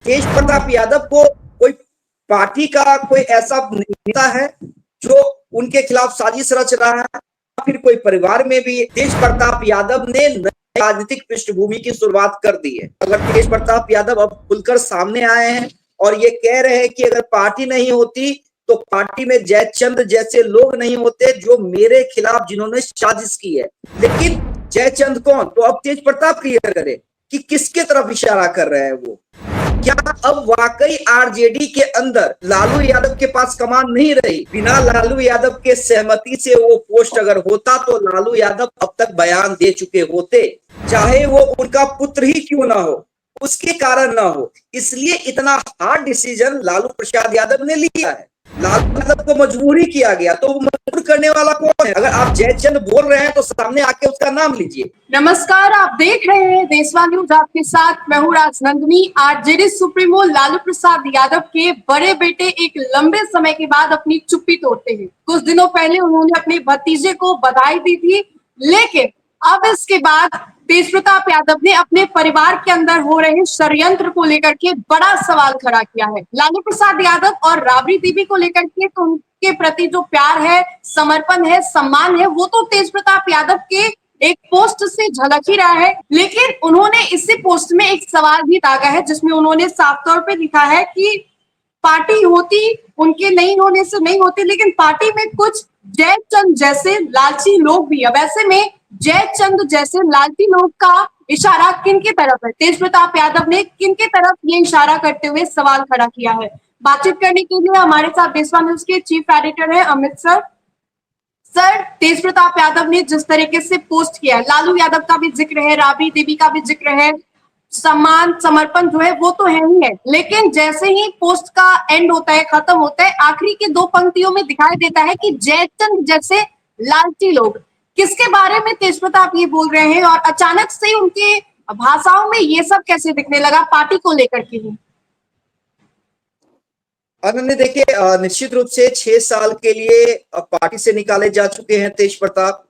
तेज प्रताप यादव को कोई पार्टी का कोई ऐसा नेता है जो उनके खिलाफ साजिश रच रहा है, फिर कोई परिवार में भी तेज प्रताप यादव ने राजनीतिक पृष्ठभूमि की शुरुआत कर दी है। अगर तेज प्रताप यादव अब खुलकर सामने आए हैं और ये कह रहे हैं कि अगर पार्टी नहीं होती तो पार्टी में जयचंद जैसे लोग नहीं होते जो मेरे खिलाफ जिन्होंने साजिश की है। लेकिन जयचंद कौन, तो अब तेज प्रताप क्लियर करे कि किसके तरफ इशारा कर रहे हैं वो। क्या अब वाकई आरजेडी के अंदर लालू यादव के पास कमान नहीं रही? बिना लालू यादव के सहमति से वो पोस्ट अगर होता तो लालू यादव अब तक बयान दे चुके होते, चाहे वो उनका पुत्र ही क्यों ना हो, उसके कारण ना हो। इसलिए इतना हार्ड डिसीजन लालू प्रसाद यादव ने लिया है। लालू यादव को मजबूरी किया गया, तो वो मजबूर करने वाला कौन है? अगर आप जयचंद बोल रहे हैं तो सामने आके उसका नाम लीजिए। नमस्कार, आप देख रहे हैं देशवा न्यूज, आपके साथ मैं हूं राजनंदिनी। आरजेडी सुप्रीमो लालू प्रसाद यादव के बड़े बेटे एक लंबे समय के बाद अपनी चुप्पी तोड़ते हैं। कुछ दिनों पहले उन्होंने अपने भतीजे को बधाई दी थी, लेकिन अब इसके बाद तेज प्रताप यादव ने अपने परिवार के अंदर हो रहे षड्यंत्र को लेकर के बड़ा सवाल खड़ा किया है। लालू प्रसाद यादव और राबड़ी देवी को लेकर के तो उनके प्रति जो प्यार है, समर्पण है, सम्मान है, वो तो तेज प्रताप यादव के एक पोस्ट से झलक ही रहा है। लेकिन उन्होंने इसी पोस्ट में एक सवाल भी दागा है, जिसमें उन्होंने साफ तौर पे लिखा है कि पार्टी होती, उनके नहीं होने से नहीं होती, लेकिन पार्टी में कुछ जयचंद जैसे लालची लोग भी है। वैसे में जयचंद जैसे लालची लोग का इशारा किनकी तरफ है? तेज प्रताप यादव ने किनके तरफ ये इशारा करते हुए सवाल खड़ा किया है? बातचीत करने के लिए हमारे साथ देशवा न्यूज के चीफ एडिटर है अमित सर। सर, तेज प्रताप यादव ने जिस तरीके से पोस्ट किया, लालू यादव का भी जिक्र है, राबड़ी देवी का भी जिक्र है, सम्मान समर्पण जो है वो तो है ही है, लेकिन जैसे ही पोस्ट का एंड होता है, खत्म होता है, आखिरी के दो पंक्तियों में दिखाई देता है कि जयचंद जैसे लालची लोग। किसके बारे में तेज प्रताप ये बोल रहे हैं और अचानक से उनके भाषाओं में ये सब कैसे दिखने लगा पार्टी को लेकर के ही? अनन्या, देखिए, निश्चित रूप से 6 साल के लिए पार्टी से निकाले जा चुके हैं तेज प्रताप,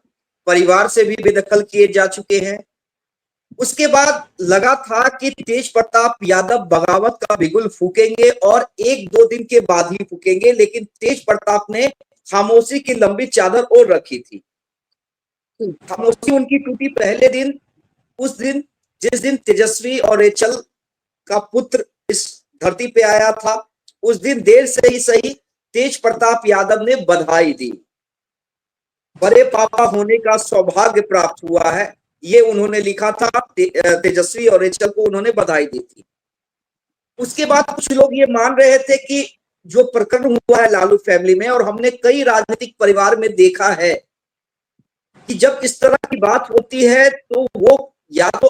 परिवार से भी बेदखल किए जा चुके हैं। उसके बाद लगा था कि तेज प्रताप यादव बगावत का बिगुल फूकेंगे और 1-2 दिन के बाद ही फूकेंगे, लेकिन तेज प्रताप ने खामोशी की लंबी चादर ओढ़ रखी थी। खामोशी उनकी टूटी पहले दिन, उस दिन जिस दिन तेजस्वी और रेचल का पुत्र इस धरती पे आया था, उस दिन देर से ही सही तेज प्रताप यादव ने बधाई दी। बड़े पापा होने का सौभाग्य प्राप्त हुआ है, ये उन्होंने लिखा था। तेजस्वी और रेचल को उन्होंने बधाई दी थी। उसके बाद कुछ लोग ये मान रहे थे कि जो प्रकरण हुआ है लालू फैमिली में, और हमने कई राजनीतिक परिवार में देखा है कि जब इस तरह की बात होती है तो वो या तो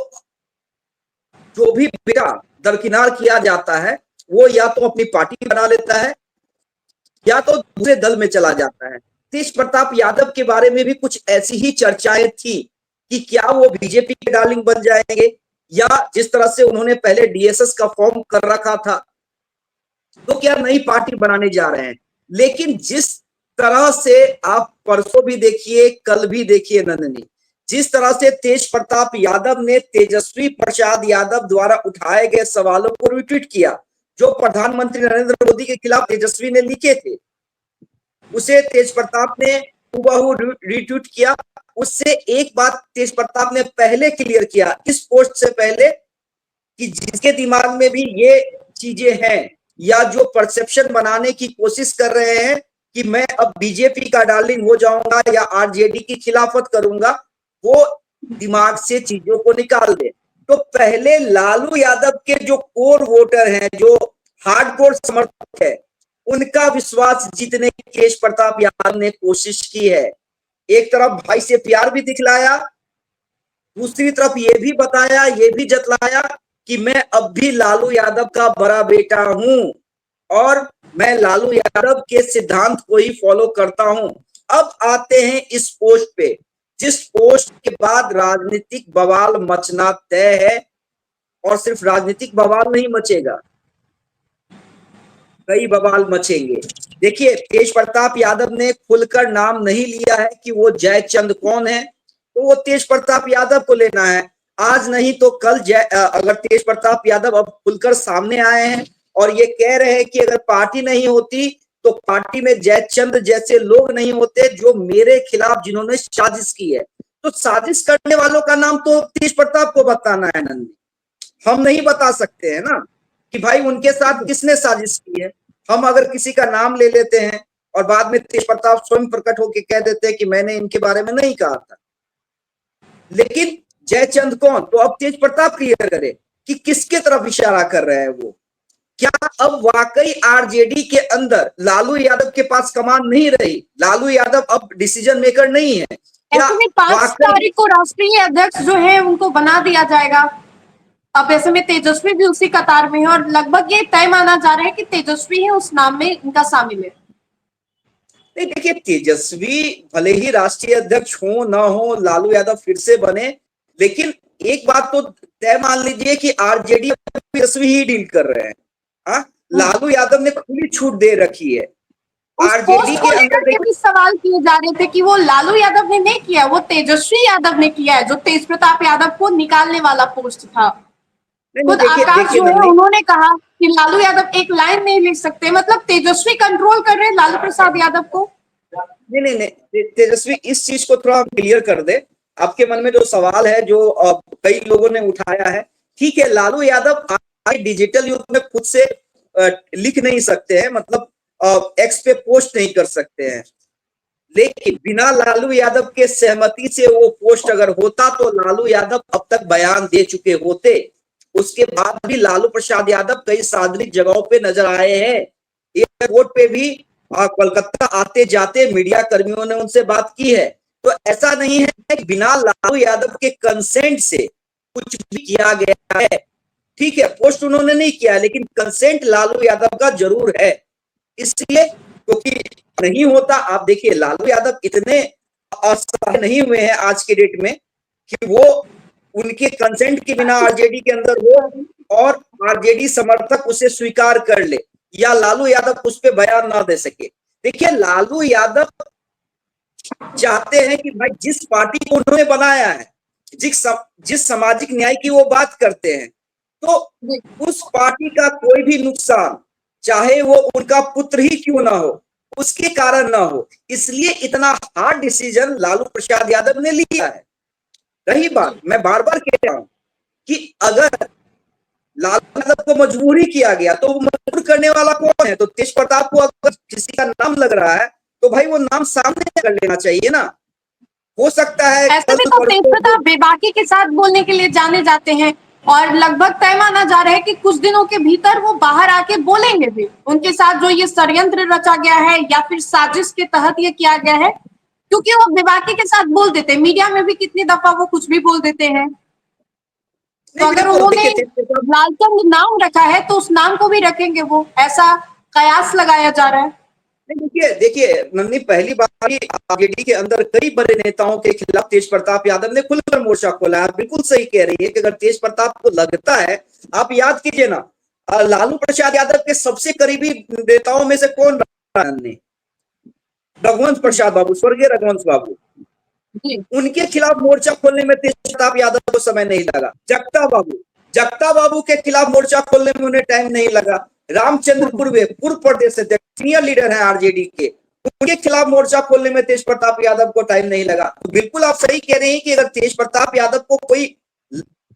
जो भी बेटा दरकिनार किया जाता है वो या तो अपनी पार्टी बना लेता है या तो दूसरे दल में चला जाता है। तेज प्रताप यादव के बारे में भी कुछ ऐसी ही चर्चाएं थी कि क्या वो बीजेपी के डार्लिंग बन जाएंगे, या जिस तरह से उन्होंने पहले डीएसएस का फॉर्म कर रखा था तो क्या नई पार्टी बनाने जा रहे हैं। लेकिन जिस तरह से आप परसों भी देखिए, कल भी देखिए नंदनी, जिस तरह से तेज प्रताप यादव ने तेजस्वी प्रसाद यादव द्वारा उठाए गए सवालों को रिट्वीट किया जो प्रधानमंत्री नरेंद्र मोदी के खिलाफ तेजस्वी ने लिखे थे, उसे तेज प्रताप ने हुबहू रिट्वीट किया। उससे एक बात तेज प्रताप ने पहले क्लियर किया इस पोस्ट से पहले कि जिसके दिमाग में भी ये चीजें हैं या जो परसेप्शन बनाने की कोशिश कर रहे हैं कि मैं अब बीजेपी का डार्लिंग हो जाऊंगा या आरजेडी की खिलाफत करूंगा, वो दिमाग से चीजों को निकाल दे। तो पहले लालू यादव के जो कोर वोटर हैं, जो हार्डकोर समर्थक है, उनका विश्वास जीतने की तेज प्रताप यादव ने कोशिश की है। एक तरफ भाई से प्यार भी दिखलाया, दूसरी तरफ ये भी बताया, ये भी जतलाया कि मैं अब भी लालू यादव का बड़ा बेटा हूं और मैं लालू यादव के सिद्धांत को ही फॉलो करता हूं। अब आते हैं इस पोस्ट पे, जिस पोस्ट के बाद राजनीतिक बवाल मचना तय है, और सिर्फ राजनीतिक बवाल नहीं मचेगा, कई बवाल मचेंगे। देखिए, तेज प्रताप यादव ने खुलकर नाम नहीं लिया है कि वो जयचंद कौन है, तो वो तेज प्रताप यादव को लेना है। आज नहीं तो कल अगर तेज प्रताप यादव अब खुलकर सामने आए हैं और ये कह रहे हैं कि अगर पार्टी नहीं होती तो पार्टी में जयचंद जैसे लोग नहीं होते जो मेरे खिलाफ जिन्होंने साजिश की है। तो साजिश करने वालों का नाम तो तेज प्रताप को बताना है नंदी, हम नहीं बता सकते हैं ना कि भाई उनके साथ किसने साजिश की है। हम अगर किसी का नाम ले लेते हैं और बाद में तेज प्रताप स्वयं प्रकट होकर कह देते हैं कि मैंने इनके बारे में नहीं कहा था। लेकिन जयचंद कौन, तो अब तेज प्रताप क्लियर करे कि किसके तरफ इशारा कर रहे हैं वो। क्या अब वाकई आरजेडी के अंदर लालू यादव के पास कमान नहीं रही, लालू यादव अब डिसीजन मेकर नहीं है? क्या ऐसे में 5 तारीख को राष्ट्रीय अध्यक्ष जो है उनको बना दिया जाएगा? अब ऐसे में तेजस्वी भी उसी कतार में है और लगभग ये तय माना जा रहा है कि तेजस्वी है उस नाम में इनका शामिल है। नहीं देखिए, तेजस्वी भले ही राष्ट्रीय अध्यक्ष हो ना हो, लालू यादव फिर से बने, लेकिन एक बात तो तय मान लीजिए कि आरजेडी तेजस्वी ही डील कर रहे हैं। हाँ, लालू यादव ने खुली छूट दे रखी है उस आरजेडी पोस्ट को के लेकर अंदर। के भी सवाल किए जा रहे थे कि वो लालू यादव ने नहीं किया, वो तेजस्वी यादव ने किया है, जो तेज प्रताप यादव को निकालने वाला पोस्ट था। खुद आकाश जो है उन्होंने कहा कि लालू यादव एक लाइन नहीं लिख सकते, मतलब तेजस्वी कंट्रोल कर रहे हैं लालू प्रसाद यादव को। नहीं, तेजस्वी इस चीज को थोड़ा क्लियर कर दे। आपके मन में जो सवाल है जो कई लोगों ने उठाया है, ठीक है, लालू यादव आज डिजिटल युग में खुद से लिख नहीं सकते हैं, मतलब एक्स पे पोस्ट नहीं कर सकते हैं, लेकिन बिना लालू यादव के सहमति से वो पोस्ट अगर होता तो लालू यादव अब तक बयान दे चुके होते। उसके बाद भी लालू प्रसाद यादव कई सार्वजनिक जगहों पे नजर आए हैं, एयरपोर्ट पे भी कोलकाता आते जाते मीडिया कर्मियों ने उनसे बात की है। तो ऐसा नहीं है कि बिना लालू यादव के कंसेंट से कुछ भी किया गया है। ठीक है, पोस्ट उन्होंने नहीं किया, लेकिन कंसेंट लालू यादव का जरूर है। इसलिए क्योंकि नहीं होता, आप देखिए लालू यादव इतने असहाय नहीं हुए हैं आज के डेट में कि वो उनके कंसेंट के बिना आरजेडी के अंदर हो और आरजेडी समर्थक उसे स्वीकार कर ले या लालू यादव उस पर बयान ना दे सके। देखिए, लालू यादव चाहते हैं कि भाई जिस पार्टी को उन्होंने बनाया है, जिस सामाजिक न्याय की वो बात करते हैं, तो उस पार्टी का कोई भी नुकसान, चाहे वो उनका पुत्र ही क्यों ना हो, उसके कारण ना हो, इसलिए इतना हार्ड डिसीजन लालू प्रसाद यादव ने लिया है। रही बात, मैं बार बार कह रहा हूं कि अगर लालू यादव को मजबूरी किया गया तो वो मजबूर करने वाला कौन है? तो तेज प्रताप को अगर किसी का नाम लग रहा है तो भाई वो नाम सामने कर लेना चाहिए ना। हो सकता है ऐसे में तो तेज प्रताप बेबाकी के साथ बोलने के लिए जाने जाते हैं और लगभग तय माना जा रहा है कि कुछ दिनों के भीतर वो बाहर आके बोलेंगे भी। उनके साथ जो ये षड्यंत्र रचा गया है या फिर साजिश के तहत ये किया गया है, क्योंकि वो बेबाकी के साथ बोल देते हैं, मीडिया में भी कितनी दफा वो कुछ भी बोल देते हैं। तो अगर उन्होंने लालचंद नाम रखा है तो उस नाम को भी रखेंगे वो, ऐसा कयास लगाया जा रहा है। देखिए नन्नी, पहली बार आरजेडी के अंदर कई बड़े नेताओं के खिलाफ तेज प्रताप यादव ने खुलकर मोर्चा खोला है। बिल्कुल सही कह रही है कि अगर तेज प्रताप को लगता है, आप याद कीजिए ना, लालू प्रसाद यादव के सबसे करीबी नेताओं में से कौन रहा? रघुवंश प्रसाद बाबू, स्वर्गीय रघुवंश बाबू, उनके खिलाफ मोर्चा खोलने में तेज प्रताप यादव को समय नहीं लगा। जगता बाबू के खिलाफ मोर्चा खोलने में उन्हें टाइम नहीं लगा। रामचंद्र पूर्व प्रदेश अध्यक्ष, सीनियर लीडर है आरजेडी के, उनके खिलाफ मोर्चा खोलने में तेज प्रताप यादव को टाइम नहीं लगा। तो बिल्कुल आप सही कह रहे हैं कि अगर तेज प्रताप यादव को कोई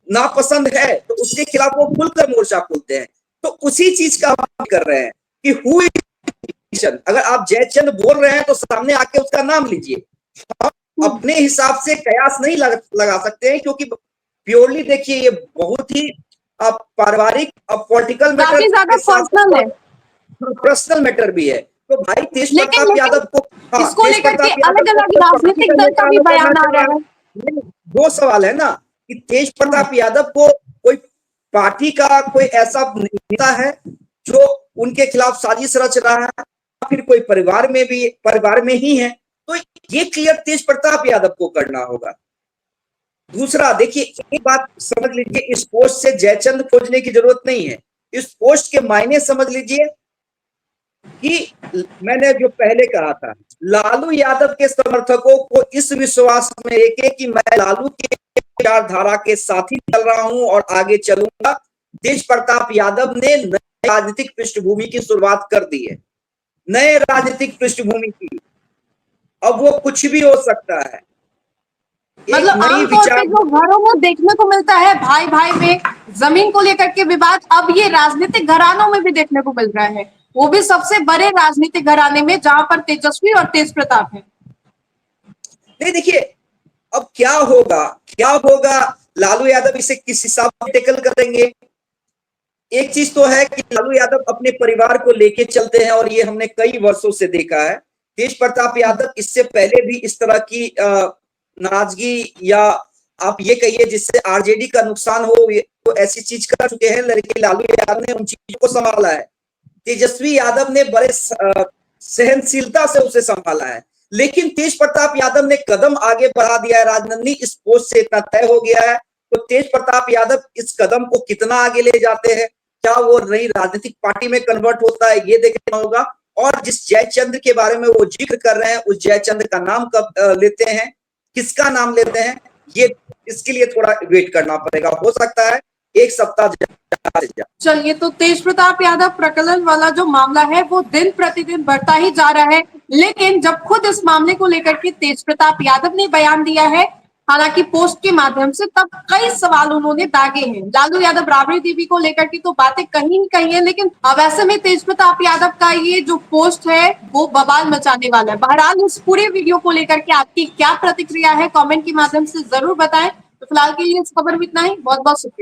नापसंद है तो उसके खिलाफ वो खुलकर मोर्चा खोलते हैं। तो उसी चीज का हम कर रहे हैं कि हु इज, अगर आप जयचंद बोल रहे हैं तो सामने आके उसका नाम लीजिए। हम अपने हिसाब से कयास नहीं लगा सकते हैं, क्योंकि प्योरली देखिए ये बहुत ही पारिवारिक पॉलिटिकल मैटर, ज्यादा पर्सनल है, पर्सनल मैटर भी है। तो भाई तेज प्रताप यादव को इसको लेकर के अलग अलग राजनीतिक दल का भी बयान आ रहा है। दो सवाल है ना कि तेज प्रताप यादव को कोई पार्टी का कोई ऐसा नेता है जो उनके खिलाफ साजिश रच रहा है, फिर कोई परिवार में ही है, तो ये क्लियर तेज प्रताप यादव को करना होगा। दूसरा देखिए, एक बात समझ लीजिए, इस पोस्ट से जयचंद खोजने की जरूरत नहीं है। इस पोस्ट के मायने समझ लीजिए कि मैंने जो पहले कहा था, लालू यादव के समर्थकों को इस विश्वास में लेके कि मैं लालू के विचारधारा के साथ ही चल रहा हूं और आगे चलूंगा। तेज प्रताप यादव ने नई राजनीतिक पृष्ठभूमि की शुरुआत कर दी है, नए राजनीतिक पृष्ठभूमि की। अब वो कुछ भी हो सकता है। मतलब आमतौर पे जो घरों में देखने को मिलता है भाई भाई में जमीन को लेकर के विवाद, अब ये राजनीतिक घरानों में भी देखने को मिल रहा है, वो भी सबसे बड़े राजनीतिक घराने में जहां पर तेजस्वी और तेज प्रताप है। नहीं देखिए, अब क्या होगा, लालू यादव इसे किस हिसाब से टैकल करेंगे। एक चीज तो है कि लालू यादव अपने परिवार को लेके चलते हैं और ये हमने कई वर्षों से देखा है। तेज प्रताप यादव इससे पहले भी इस तरह की नाराजगी या आप ये कहिए जिससे आरजेडी का नुकसान हो, तो ऐसी चीज कर चुके हैं, लेकिन लालू यादव ने उन चीजों को संभाला है। तेजस्वी यादव ने बड़े सहनशीलता से उसे संभाला है, लेकिन तेज प्रताप यादव ने कदम आगे बढ़ा दिया है। राजनंदनी इस पोस्ट से इतना तय हो गया है, तो तेज प्रताप यादव इस कदम को कितना आगे ले जाते हैं, क्या वो नई राजनीतिक पार्टी में कन्वर्ट होता है, ये देखना होगा। और जिस जयचंद्र के बारे में वो जिक्र कर रहे हैं, उस जयचंद्र का नाम कब लेते हैं, किसका नाम लेते हैं, ये इसके लिए थोड़ा वेट करना पड़ेगा। हो सकता है एक सप्ताह। चलिए, तो तेज प्रताप यादव प्रकरण वाला जो मामला है वो दिन प्रतिदिन बढ़ता ही जा रहा है, लेकिन जब खुद इस मामले को लेकर के तेज प्रताप यादव ने बयान दिया है, हालांकि पोस्ट के माध्यम से, तब कई सवाल उन्होंने दागे हैं। लालू यादव राबड़ी देवी को लेकर के तो बातें कहीं नहीं कही है, लेकिन अब ऐसे में तेज प्रताप यादव का ये जो पोस्ट है वो बवाल मचाने वाला है। बहरहाल इस पूरे वीडियो को लेकर के आपकी क्या प्रतिक्रिया है, कमेंट के माध्यम से जरूर बताएं। तो फिलहाल के लिए इस खबर में इतना ही। बहुत बहुत शुक्रिया।